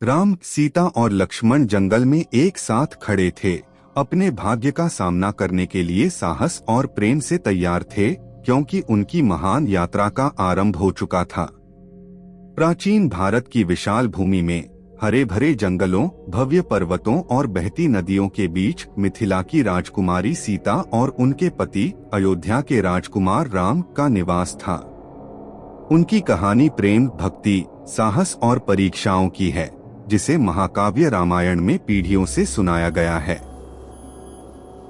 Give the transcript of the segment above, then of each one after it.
राम, सीता और लक्ष्मण जंगल में एक साथ खड़े थे। अपने भाग्य का सामना करने के लिए साहस और प्रेम से तैयार थे, क्योंकि उनकी महान यात्रा का आरंभ हो चुका था। प्राचीन भारत की विशाल भूमि में हरे भरे जंगलों, भव्य पर्वतों और बहती नदियों के बीच मिथिला की राजकुमारी सीता और उनके पति अयोध्या के राजकुमार राम का निवास था। उनकी कहानी प्रेम, भक्ति, साहस और परीक्षाओं की है, जिसे महाकाव्य रामायण में पीढ़ियों से सुनाया गया है।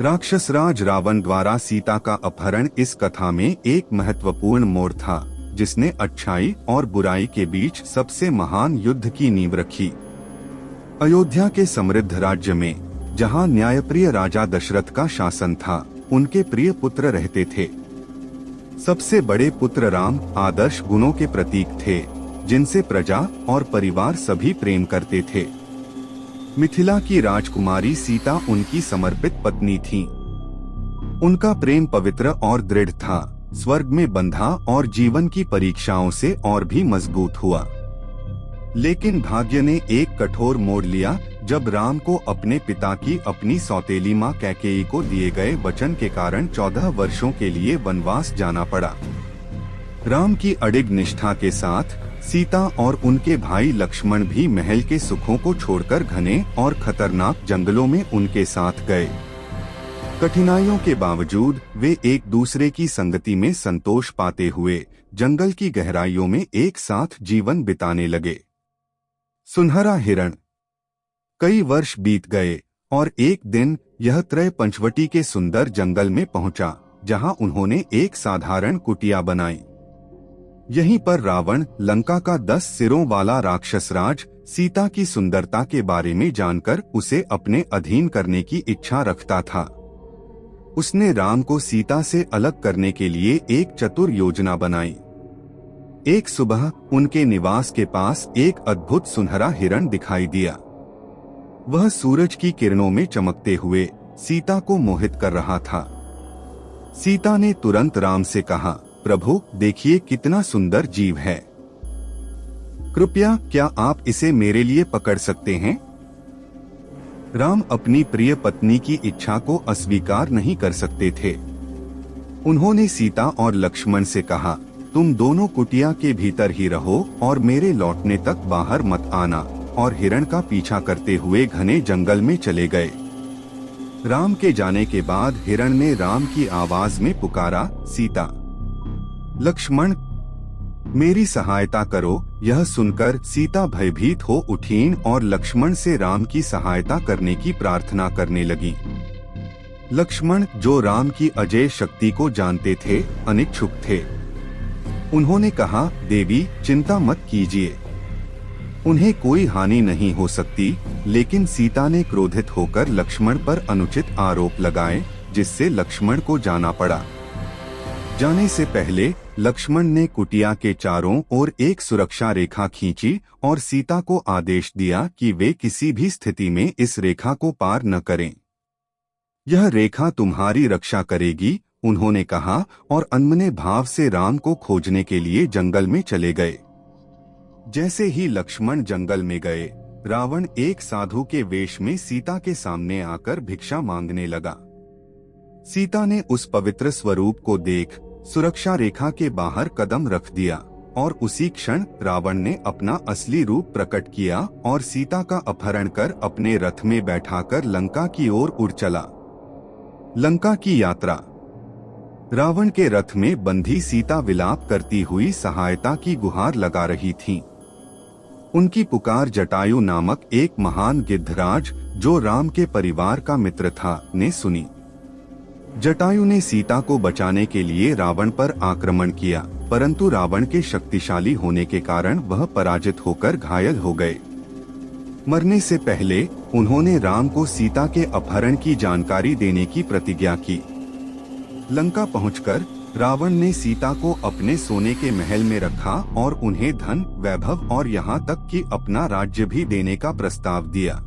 राक्षसराज रावण द्वारा सीता का अपहरण इस कथा में एक महत्वपूर्ण मोड़ था, जिसने अच्छाई और बुराई के बीच सबसे महान युद्ध की नींव रखी। अयोध्या के समृद्ध राज्य में, जहां न्यायप्रिय राजा दशरथ का शासन था, उनके प्रिय पुत्र रहते थे। सबसे बड़े पुत्र राम आदर्श गुणों के प्रतीक थे, जिनसे प्रजा और परिवार सभी प्रेम करते थे। मिथिला की राजकुमारी सीता उनकी समर्पित पत्नी थीं। उनका प्रेम पवित्र और दृढ़ था, स्वर्ग में बंधा और जीवन की परीक्षाओं से और भी मजबूत हुआ। लेकिन भाग्य ने एक कठोर मोड़ लिया, जब राम को अपने पिता की अपनी सौतेली मां कैकेयी को दिए गए वचन के कारण 14 वर्षों के लिए वनवास जाना पड़ा। राम की अडिग निष्ठा के साथ सीता और उनके भाई लक्ष्मण भी महल के सुखों को छोड़कर घने और खतरनाक जंगलों में उनके साथ गए। कठिनाइयों के बावजूद वे एक दूसरे की संगति में संतोष पाते हुए जंगल की गहराइयों में एक साथ जीवन बिताने लगे। सुनहरा हिरण। कई वर्ष बीत गए और एक दिन यह त्रय पंचवटी के सुंदर जंगल में पहुंचा, जहां उन्होंने एक साधारण कुटिया बनाई। यहीं पर रावण, लंका का 10 सिरों वाला राक्षसराज, सीता की सुंदरता के बारे में जानकर उसे अपने अधीन करने की इच्छा रखता था। उसने राम को सीता से अलग करने के लिए एक चतुर योजना बनाई। एक सुबह उनके निवास के पास एक अद्भुत सुनहरा हिरण दिखाई दिया। वह सूरज की किरणों में चमकते हुए सीता को मोहित कर रहा था। सीता ने तुरंत राम से कहा, प्रभु, देखिए कितना सुंदर जीव है। कृपया क्या आप इसे मेरे लिए पकड़ सकते हैं? राम अपनी प्रिय पत्नी की इच्छा को अस्वीकार नहीं कर सकते थे। उन्होंने सीता और लक्ष्मण से कहा, तुम दोनों कुटिया के भीतर ही रहो और मेरे लौटने तक बाहर मत आना, और हिरण का पीछा करते हुए घने जंगल में चले गए। राम के जाने के बाद हिरण ने राम की आवाज में पुकारा, सीता, लक्ष्मण, मेरी सहायता करो। यह सुनकर सीता भयभीत हो उठीं और लक्ष्मण से राम की सहायता करने की प्रार्थना करने लगी। लक्ष्मण, जो राम की अजेय शक्ति को जानते थे, अनिच्छुक थे। उन्होंने कहा, देवी, चिंता मत कीजिए, उन्हें कोई हानि नहीं हो सकती। लेकिन सीता ने क्रोधित होकर लक्ष्मण पर अनुचित आरोप लगाए, जिससे लक्ष्मण को जाना पड़ा। जाने से पहले लक्ष्मण ने कुटिया के चारों ओर एक सुरक्षा रेखा खींची और सीता को आदेश दिया कि वे किसी भी स्थिति में इस रेखा को पार न करें। यह रेखा तुम्हारी रक्षा करेगी, उन्होंने कहा, और अनमने भाव से राम को खोजने के लिए जंगल में चले गए। जैसे ही लक्ष्मण जंगल में गए, रावण एक साधु के वेश में सीता के सामने आकर भिक्षा मांगने लगा। सीता ने उस पवित्र स्वरूप को देख सुरक्षा रेखा के बाहर कदम रख दिया, और उसी क्षण रावण ने अपना असली रूप प्रकट किया और सीता का अपहरण कर अपने रथ में बैठाकर लंका की ओर उड़ चला। लंका की यात्रा। रावण के रथ में बंधी सीता विलाप करती हुई सहायता की गुहार लगा रही थीं। उनकी पुकार जटायु नामक एक महान गिद्धराज, जो राम के परिवार का मित्र था, ने सुनी। जटायु ने सीता को बचाने के लिए रावण पर आक्रमण किया, परंतु रावण के शक्तिशाली होने के कारण वह पराजित होकर घायल हो गए। मरने से पहले उन्होंने राम को सीता के अपहरण की जानकारी देने की प्रतिज्ञा की। लंका पहुंचकर रावण ने सीता को अपने सोने के महल में रखा और उन्हें धन, वैभव और यहाँ तक कि अपना राज्य भी देने का प्रस्ताव दिया।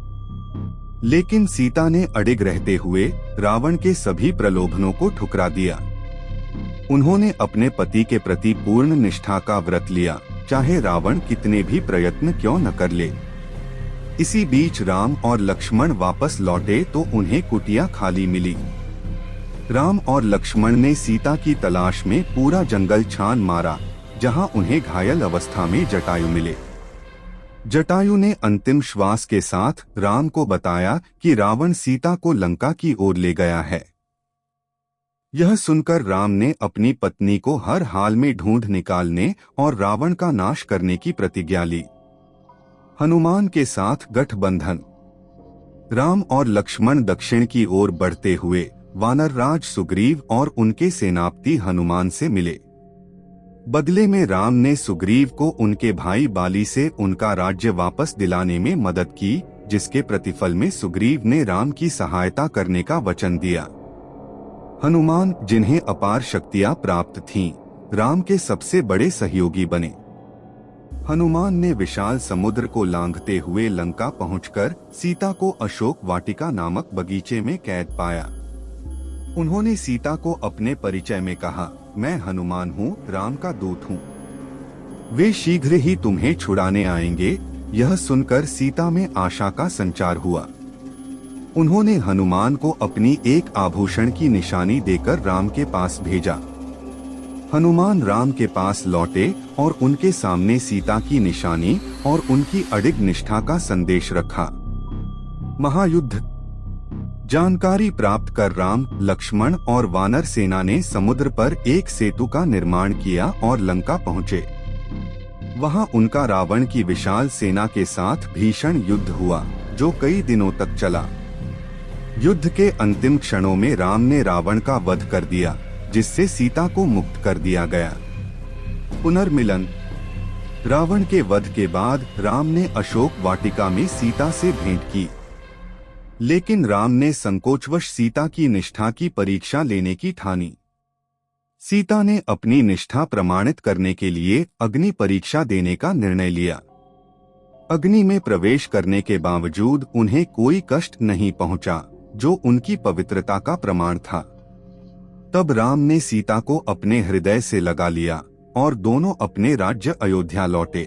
लेकिन सीता ने अडिग रहते हुए रावण के सभी प्रलोभनों को ठुकरा दिया। उन्होंने अपने पति के प्रति पूर्ण निष्ठा का व्रत लिया, चाहे रावण कितने भी प्रयत्न क्यों न कर ले। इसी बीच राम और लक्ष्मण वापस लौटे तो उन्हें कुटिया खाली मिली। राम और लक्ष्मण ने सीता की तलाश में पूरा जंगल छान मारा, जहां उन्हें घायल अवस्था में जटायु मिले। जटायु ने अंतिम श्वास के साथ राम को बताया कि रावण सीता को लंका की ओर ले गया है। यह सुनकर राम ने अपनी पत्नी को हर हाल में ढूंढ निकालने और रावण का नाश करने की प्रतिज्ञा ली। हनुमान के साथ गठबंधन। राम और लक्ष्मण दक्षिण की ओर बढ़ते हुए वानरराज सुग्रीव और उनके सेनापति हनुमान से मिले। बदले में राम ने सुग्रीव को उनके भाई बाली से उनका राज्य वापस दिलाने में मदद की, जिसके प्रतिफल में सुग्रीव ने राम की सहायता करने का वचन दिया। हनुमान, जिन्हें अपार शक्तियां प्राप्त थीं, राम के सबसे बड़े सहयोगी बने। हनुमान ने विशाल समुद्र को लांघते हुए लंका पहुंचकर सीता को अशोक वाटिका नामक बगीचे में कैद पाया। उन्होंने सीता को अपने परिचय में कहा, मैं हनुमान हूँ, राम का दूत हूँ। वे शीघ्र ही तुम्हें छुड़ाने आएंगे। यह सुनकर सीता में आशा का संचार हुआ। उन्होंने हनुमान को अपनी एक आभूषण की निशानी देकर राम के पास भेजा। हनुमान राम के पास लौटे और उनके सामने सीता की निशानी और उनकी अडिग निष्ठा का संदेश रखा। महायुद्ध। जानकारी प्राप्त कर राम, लक्ष्मण और वानर सेना ने समुद्र पर एक सेतु का निर्माण किया और लंका पहुँचे। वहां उनका रावण की विशाल सेना के साथ भीषण युद्ध हुआ, जो कई दिनों तक चला। युद्ध के अंतिम क्षणों में राम ने रावण का वध कर दिया, जिससे सीता को मुक्त कर दिया गया। पुनर्मिलन। रावण के वध के बाद राम ने अशोक वाटिका में सीता से भेंट की, लेकिन राम ने संकोचवश सीता की निष्ठा की परीक्षा लेने की ठानी। सीता ने अपनी निष्ठा प्रमाणित करने के लिए अग्नि परीक्षा देने का निर्णय लिया। अग्नि में प्रवेश करने के बावजूद उन्हें कोई कष्ट नहीं पहुंचा, जो उनकी पवित्रता का प्रमाण था। तब राम ने सीता को अपने हृदय से लगा लिया और दोनों अपने राज्य अयोध्या लौटे।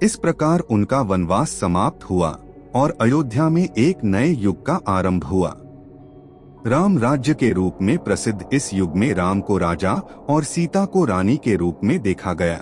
इस प्रकार उनका वनवास समाप्त हुआ और अयोध्या में एक नए युग का आरंभ हुआ। राम राज्य के रूप में प्रसिद्ध इस युग में राम को राजा और सीता को रानी के रूप में देखा गया।